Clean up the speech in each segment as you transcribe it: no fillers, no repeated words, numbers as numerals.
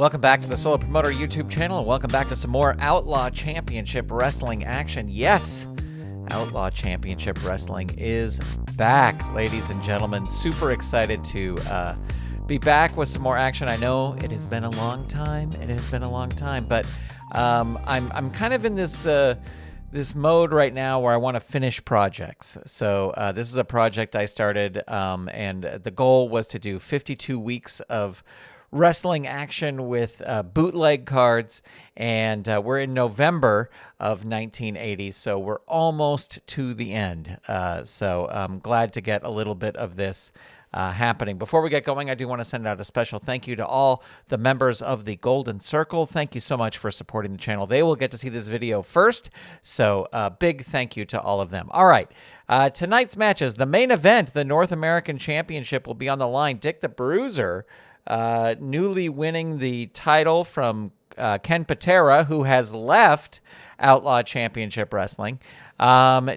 Welcome back to the Solo Promoter YouTube channel, and welcome back to some more Outlaw Championship Wrestling action. Yes, Outlaw Championship Wrestling is back, ladies and gentlemen. Super excited to be back with some more action. I know it has been a long time. But I'm kind of in this this mode right now where I want to finish projects. So this is a project I started, and the goal was to do 52 weeks of wrestling action with bootleg cards, and we're in November of 1980, so we're almost to the end. So I'm glad to get a little bit of this happening. Before we get going, I do want to send out a special thank you to all the members of the Golden Circle. Thank you so much for supporting the channel. They will get to see this video first, so big thank you to all of them. All right, tonight's matches. The main event, the North American Championship, will be on the line. Dick the Bruiser, newly winning the title from Ken Patera, who has left Outlaw Championship Wrestling,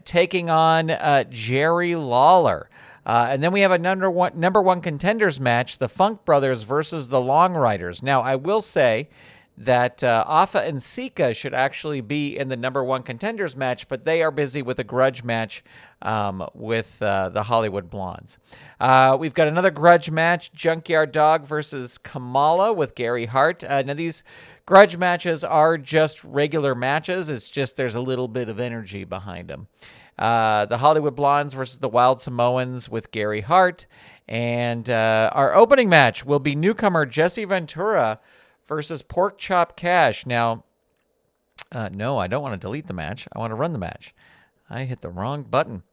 taking on Jerry Lawler. And then we have a number one contenders match, the Funk Brothers versus the Long Riders. Now, I will say that Afa and Sika should actually be in the number one contenders match, but they are busy with a grudge match with the Hollywood Blondes. We've got another grudge match, Junkyard Dog versus Kamala with Gary Hart. Now, these grudge matches are just regular matches. It's just there's a little bit of energy behind them. The Hollywood Blondes versus the Wild Samoans with Gary Hart. And our opening match will be newcomer Jesse Ventura versus Porkchop Cash. Now, no, I don't want to delete the match. I want to run the match. I hit the wrong button.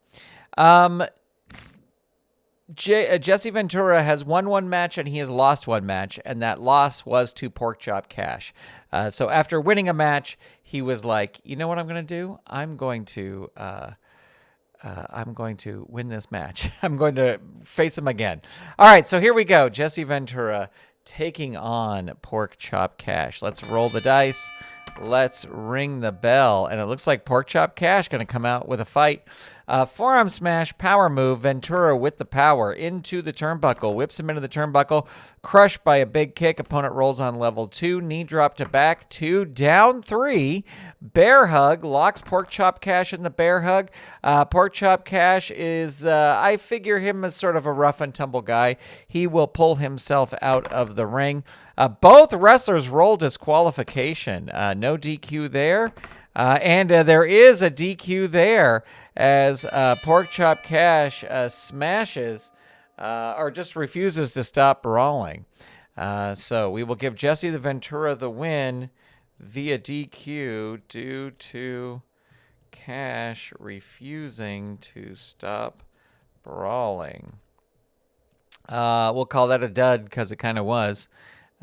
Jesse Ventura has won one match and he has lost one match, and that loss was to Porkchop Cash. So after winning a match, he was like, you know what I'm going to do? I'm going to win this match. I'm going to face him again. All right, so here we go. Jesse Ventura taking on Porkchop Cash. Let's roll the dice. Let's ring the bell. And it looks like Porkchop Cash going to come out with a fight. Forearm smash, power move. Ventura with the power into the turnbuckle. Whips him into the turnbuckle. Crushed by a big kick. Opponent rolls on level 2. Knee drop to back 2. Down 3. Bear hug. Locks Porkchop Cash in the bear hug. Porkchop Cash is, I figure him as sort of a rough and tumble guy. He will pull himself out of the ring. Both wrestlers roll disqualification. No DQ there. And there is a DQ there as Porkchop Cash smashes or just refuses to stop brawling. So we will give Jesse the Ventura the win via DQ due to Cash refusing to stop brawling. We'll call that a dud because it kind of was.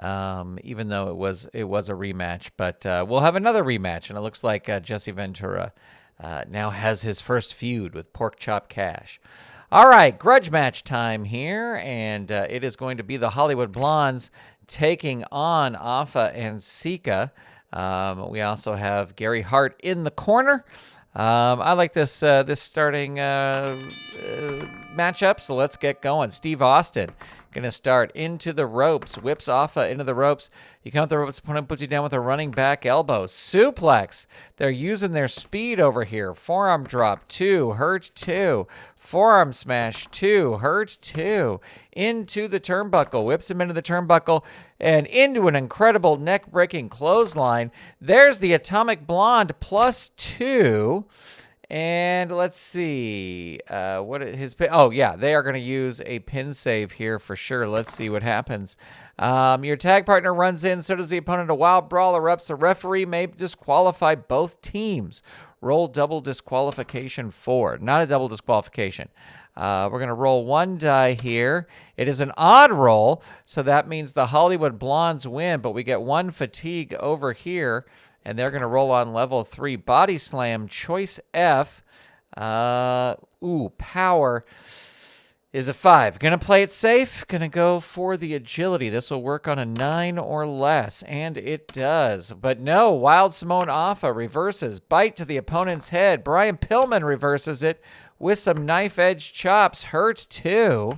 Even though it was a rematch, but we'll have another rematch, and it looks like Jesse Ventura now has his first feud with Porkchop Cash. All right, grudge match time here, and it is going to be the Hollywood Blondes taking on Afa and Sika. We also have Gary Hart in the corner. I like this starting matchup, so let's get going. Steve Austin going to start into the ropes, whips Afa into the ropes. You come up the ropes, opponent puts you down with a running back elbow. Suplex. They're using their speed over here. Forearm drop, 2, hurt 2. Forearm smash, 2, hurt 2. Into the turnbuckle, whips him into the turnbuckle, and into an incredible neck-breaking clothesline. There's the Atomic Blonde plus 2. And let's see, what his pin? Oh yeah, they are going to use a pin save here for sure. Let's see what happens. Your tag partner runs in, so does the opponent. A wild brawl erupts. The referee may disqualify both teams. Roll double disqualification 4. Not a double disqualification. We're going to roll one die here. It is an odd roll, so that means the Hollywood Blondes win, but we get one fatigue over here. And they're going to roll on level 3. Body slam, choice F. Power is a 5. Going to play it safe. Going to go for the agility. This will work on a 9 or less. And it does. But no, Wild Samoan Afa reverses. Bite to the opponent's head. Brian Pillman reverses it with some knife edge chops. Hurt 2.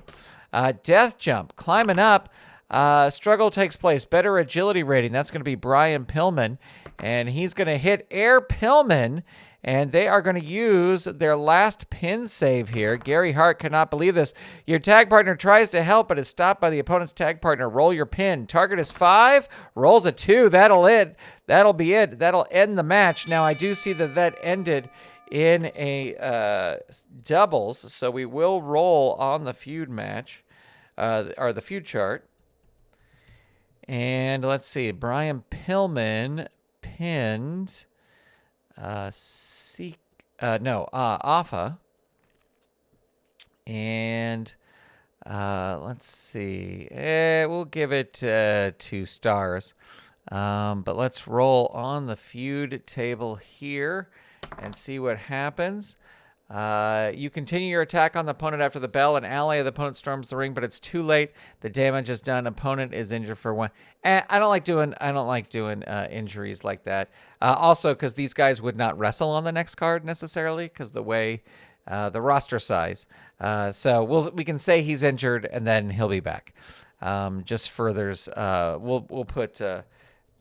Death jump. Climbing up. Struggle takes place. Better agility rating. That's going to be Brian Pillman. And he's going to hit Air Pillman. And they are going to use their last pin save here. Gary Hart cannot believe this. Your tag partner tries to help, but is stopped by the opponent's tag partner. Roll your pin. Target is 5. Rolls a 2. That'll be it. That'll end the match. Now, I do see that ended in a doubles. So we will roll on the feud match, or the feud chart. And let's see. Brian Pillman pinned... Alpha. And let's see. We'll give it 2 stars. But let's roll on the feud table here and see what happens. You continue your attack on the opponent after the bell. An ally of the opponent storms the ring, but it's too late. The damage is done. Opponent is injured for 1. I don't like doing injuries like that. Also, because these guys would not wrestle on the next card necessarily, because the way the roster size. So we can say he's injured and then he'll be back. Just furthers. We'll put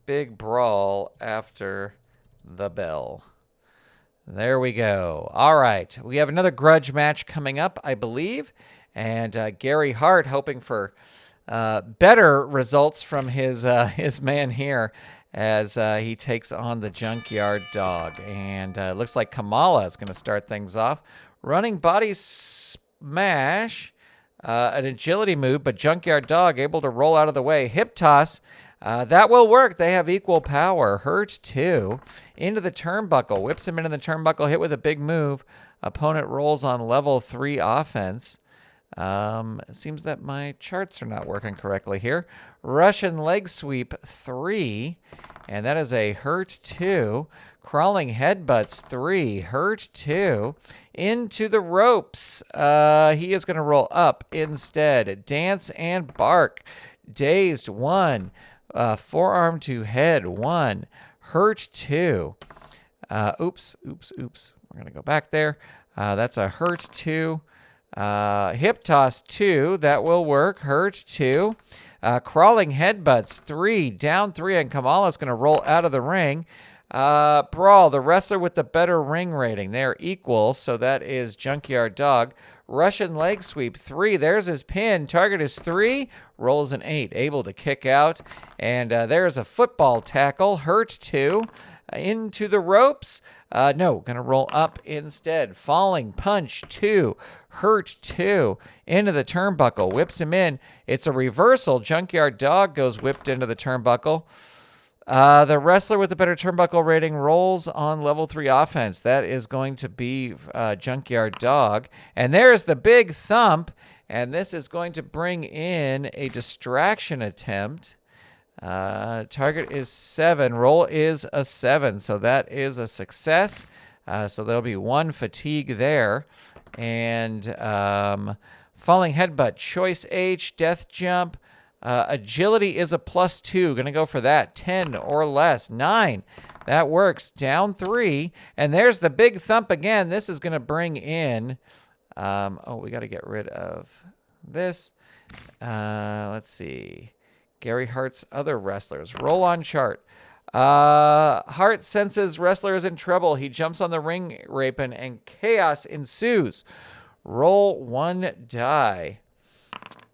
big brawl after the bell. There we go. All right. We have another grudge match coming up, I believe. And Gary Hart hoping for better results from his man here as he takes on the Junkyard Dog. And looks like Kamala is going to start things off. Running body smash, an agility move, but Junkyard Dog able to roll out of the way. Hip toss. That will work. They have equal power. Hurt 2. Into the turnbuckle. Whips him into the turnbuckle. Hit with a big move. Opponent rolls on level 3 offense. It seems that my charts are not working correctly here. Russian leg sweep 3. And that is a hurt 2. Crawling headbutts 3. Hurt 2. Into the ropes. He is going to roll up instead. Dance and bark. Dazed 1. Forearm to head 1. Hurt 2. Oops. We're going to go back there. That's a hurt 2. Hip toss 2. That will work. Hurt 2. Crawling headbutts 3. Down 3. And Kamala's going to roll out of the ring. Brawl. The wrestler with the better ring rating. They're equal. So that is Junkyard Dog. Russian leg sweep 3. There's his pin. Target is 3. Rolls an 8. Able to kick out. And there's a football tackle. Hurt 2. Into the ropes. No, going to roll up instead. Falling punch 2. Hurt 2. Into the turnbuckle. Whips him in. It's a reversal. Junkyard Dog goes whipped into the turnbuckle. The wrestler with the better turnbuckle rating rolls on level 3 offense. That is going to be Junkyard Dog. And there's the big thump. And this is going to bring in a distraction attempt. Target is 7. Roll is a 7. So that is a success. So there'll be 1 fatigue there. And falling headbutt. Choice H. Death jump. Agility is a +2. Going to go for that. 10 or less. 9. That works. Down 3. And there's the big thump again. This is going to bring in... we got to get rid of this. Let's see. Gary Hart's other wrestlers. Roll on chart. Hart senses wrestler is in trouble. He jumps on the ring apron and chaos ensues. Roll 1 die.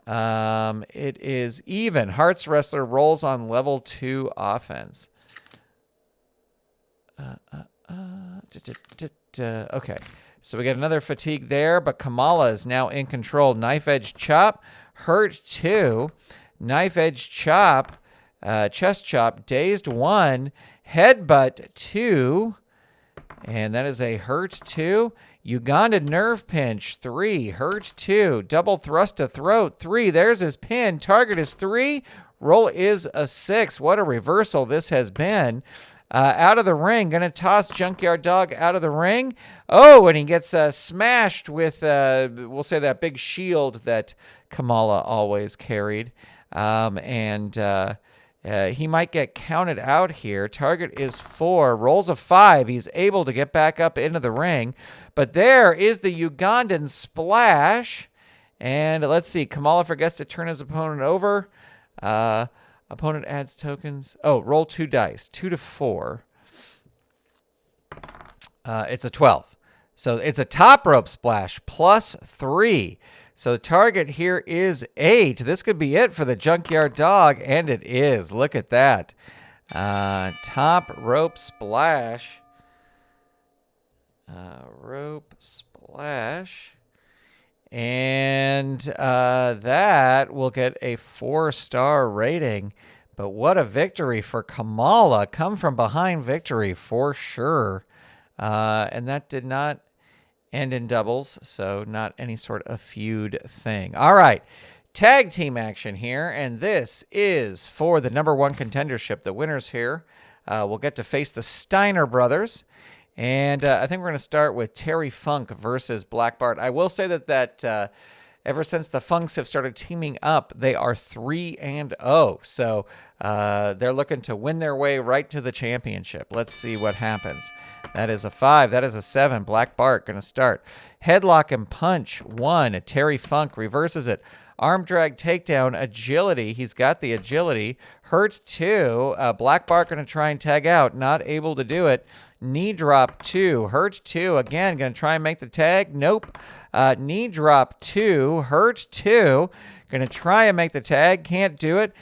It is even. Hart's wrestler rolls on level 2 offense. Okay. So we got another fatigue there, but Kamala is now in control. Knife edge chop. Hurt 2. Knife edge chop. Chest chop. Dazed 1. Headbutt 2. And that is a hurt 2. Uganda nerve pinch 3. Hurt 2. Double thrust to throat 3. There's his pin. Target is 3. Roll is a 6. What a reversal this has been. Out of the ring. Going to toss Junkyard Dog out of the ring. Oh, and he gets smashed with, we'll say, that big shield that Kamala always carried. He might get counted out here. Target is 4. Rolls a 5. He's able to get back up into the ring. But there is the Ugandan splash. And let's see. Kamala forgets to turn his opponent over. Opponent adds tokens. Oh, roll 2 dice. 2 to 4. It's a 12. So it's a top rope splash plus 3. So the target here is 8. This could be it for the Junkyard Dog, and it is. Look at that. Top rope splash. Rope splash. And that will get a 4-star rating. But what a victory for Kamala. Come from behind victory for sure. And that did not end in doubles, so not any sort of feud thing. All right, tag team action here, and this is for the #1 contendership. The winners here will get to face the Steiner brothers. And I think we're going to start with Terry Funk versus Black Bart. I will say that ever since the Funks have started teaming up, they are 3-0. So they're looking to win their way right to the championship. Let's see what happens. That is a 5. That is a 7. Black Bart going to start. Headlock and punch, 1. Terry Funk reverses it. Arm drag takedown, agility. He's got the agility. Hurt, 2. Black Bart going to try and tag out. Not able to do it. Knee drop, 2. Hurt, 2. Again, going to try and make the tag. Nope. Knee drop, 2. Hurt, 2. Going to try and make the tag. Can't do it.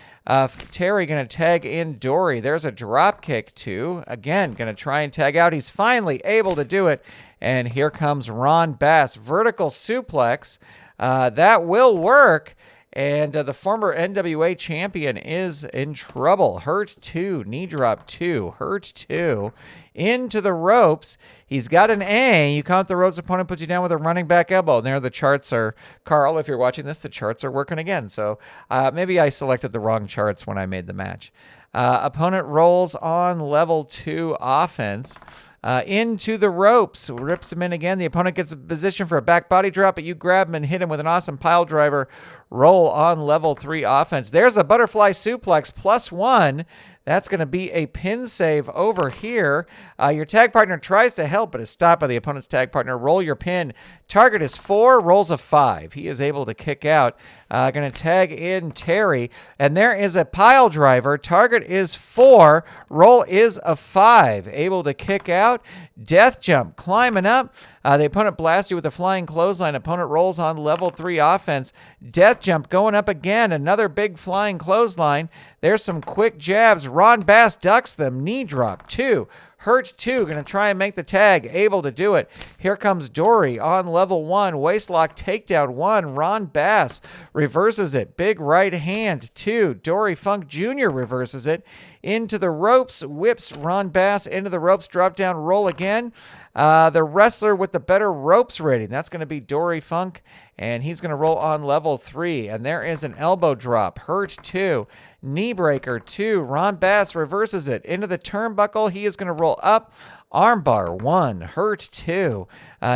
Terry going to tag in Dory. There's a drop kick, 2. Again, going to try and tag out. He's finally able to do it. And here comes Ron Bass. Vertical suplex. That will work. And the former NWA champion is in trouble. Hurt, 2. Knee drop, 2. Hurt, 2. Into the ropes. He's got an A. You count the ropes. Opponent puts you down with a running back elbow. And there the charts are. Carl, if you're watching this, the charts are working again. So maybe I selected the wrong charts when I made the match. Opponent rolls on level 2 offense. Into the ropes, rips him in again. The opponent gets a position for a back body drop, but you grab him and hit him with an awesome pile driver. Roll on level 3 offense. There's a butterfly suplex plus 1. That's going to be a pin save over here. Your tag partner tries to help, but is stopped by the opponent's tag partner. Roll your pin. Target is 4, rolls a 5. He is able to kick out. Going to tag in Terry. And there is a pile driver. Target is 4. Roll is a 5. Able to kick out. Death jump. Climbing up. The opponent blasts you with a flying clothesline. Opponent rolls on level 3 offense. Death jump going up again. Another big flying clothesline. There's some quick jabs. Ron Bass ducks them. Knee drop, 2. Hurt, 2. Going to try and make the tag. Able to do it. Here comes Dory on level 1. Waistlock takedown, 1. Ron Bass reverses it. Big right hand, 2. Dory Funk Jr. reverses it. Into the ropes. Whips Ron Bass into the ropes. Drop down, roll again. The wrestler with the better ropes rating. That's going to be Dory Funk. And he's going to roll on level 3. And there is an elbow drop. Hurt, 2. Knee breaker, 2. Ron Bass reverses it. Into the turnbuckle. He is going to roll up. Armbar, 1. Hurt, 2.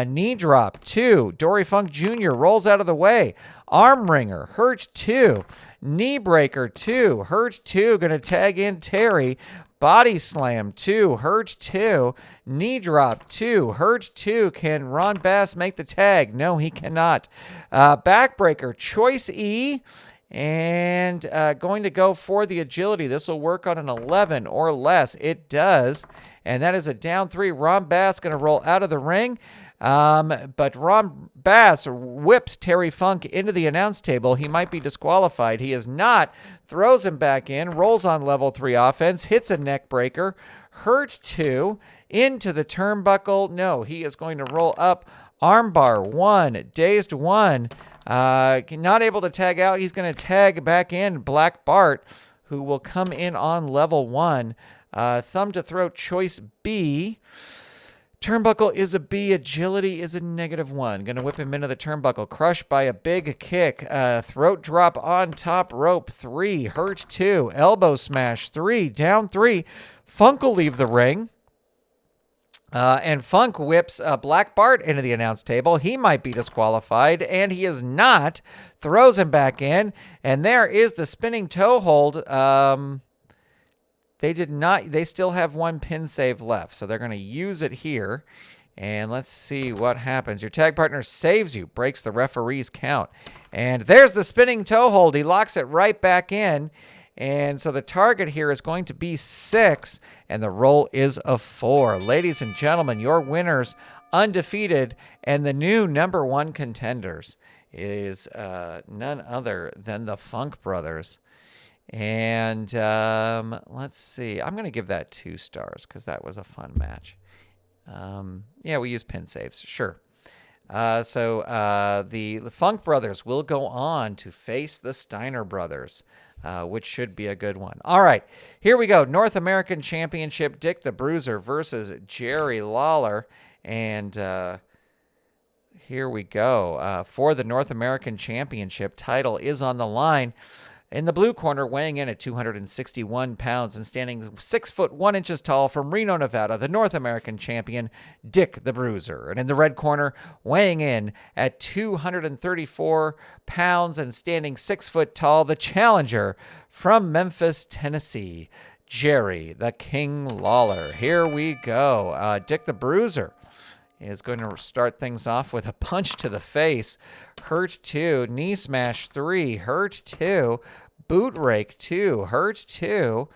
Knee drop, 2. Dory Funk Jr. rolls out of the way. Arm wringer. Hurt, 2. Knee breaker, 2. Hurt, 2. Going to tag in Terry. Body slam, 2. Hurt, 2. Knee drop, 2. Hurt, 2. Can Ron Bass make the tag? No, he cannot. Backbreaker, choice E. And going to go for the agility. This will work on an 11 or less. It does. And that is a down 3. Ron Bass going to roll out of the ring. But Ron Bass whips Terry Funk into the announce table. He might be disqualified. He is not. Throws him back in. Rolls on level 3 offense. Hits a neck breaker. Hurt, 2. Into the turnbuckle. No, he is going to roll up. Armbar, 1. Dazed, 1. Not able to tag out. He's going to tag back in Black Bart, who will come in on level 1. Thumb to throat, choice B. Turnbuckle is a B. Agility is a -1. Going to whip him into the turnbuckle. Crushed by a big kick. Throat drop on top rope, 3. Hurt, 2. Elbow smash, 3. Down, 3. Funk will leave the ring. And Funk whips Black Bart into the announce table. He might be disqualified, and he is not. Throws him back in, and there is the spinning toe hold. They did not. They still have 1 pin save left, so they're going to use it here. And let's see what happens. Your tag partner saves you, breaks the referee's count. And there's the spinning toe hold. He locks it right back in. And so the target here is going to be 6, and the roll is a 4. Ladies and gentlemen, your winners, undefeated, and the new #1 contenders is none other than the Funk Brothers. And let's see. I'm going to give that 2 stars because that was a fun match. Yeah, we use pin saves. Sure. So the Funk Brothers will go on to face the Steiner Brothers, which should be a good one. All right, here we go. North American Championship, Dick the Bruiser versus Jerry Lawler. And here we go. For the North American Championship, title is on the line. In the blue corner, weighing in at 261 pounds and standing 6 foot 1 inches tall from Reno, Nevada, the North American champion, Dick the Bruiser. And in the red corner, weighing in at 234 pounds and standing 6 foot tall, the challenger from Memphis, Tennessee, Jerry the King Lawler. Here we go. Dick the Bruiser is going to start things off with a punch to the face. Hurt 2. Knee smash 3. Hurt 2. Boot rake 2. Hurt 2.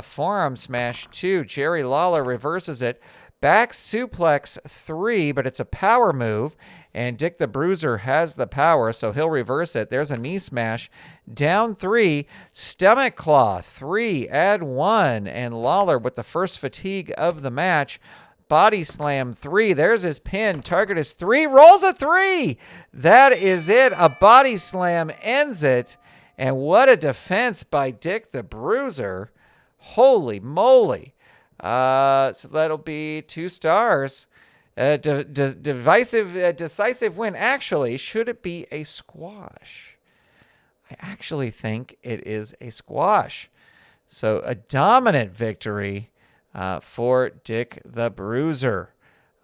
Forearm smash 2. Jerry Lawler reverses it. Back suplex 3, but it's a power move. And Dick the Bruiser has the power, so he'll reverse it. There's a knee smash. Down 3. Stomach claw 3. Add 1. And Lawler with the first fatigue of the match. Body slam 3. There's his pin. Target is 3. Rolls a 3. That is it. A body slam ends it. And what a defense by Dick the Bruiser. Holy moly. So that'll be 2 stars. Decisive win. Actually, should it be a squash? I actually think it is a squash. So a dominant victory for Dick the Bruiser,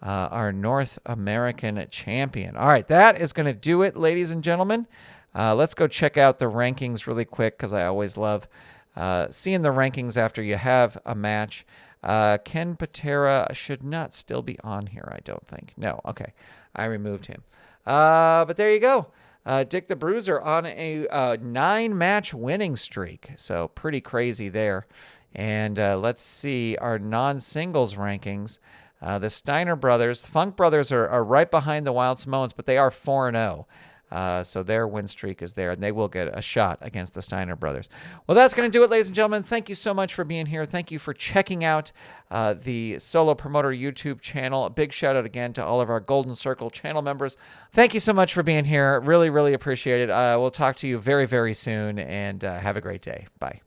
our North American champion. All right, that is going to do it, ladies and gentlemen. Let's go check out the rankings really quick because I always love seeing the rankings after you have a match. Ken Patera should not still be on here, I don't think. No, okay. I removed him. But there you go. Dick the Bruiser on a 9-match winning streak. So pretty crazy there. And let's see our non-singles rankings. The Steiner Brothers, the Funk Brothers are right behind the Wild Samoans, but they are 4-0. So their win streak is there, and they will get a shot against the Steiner Brothers. Well, that's going to do it, ladies and gentlemen. Thank you so much for being here. Thank you for checking out the Solo Promoter YouTube channel. A big shout out again to all of our Golden Circle channel members. Thank you so much for being here. Really, really appreciate it. We'll talk to you very, very soon, and have a great day. Bye.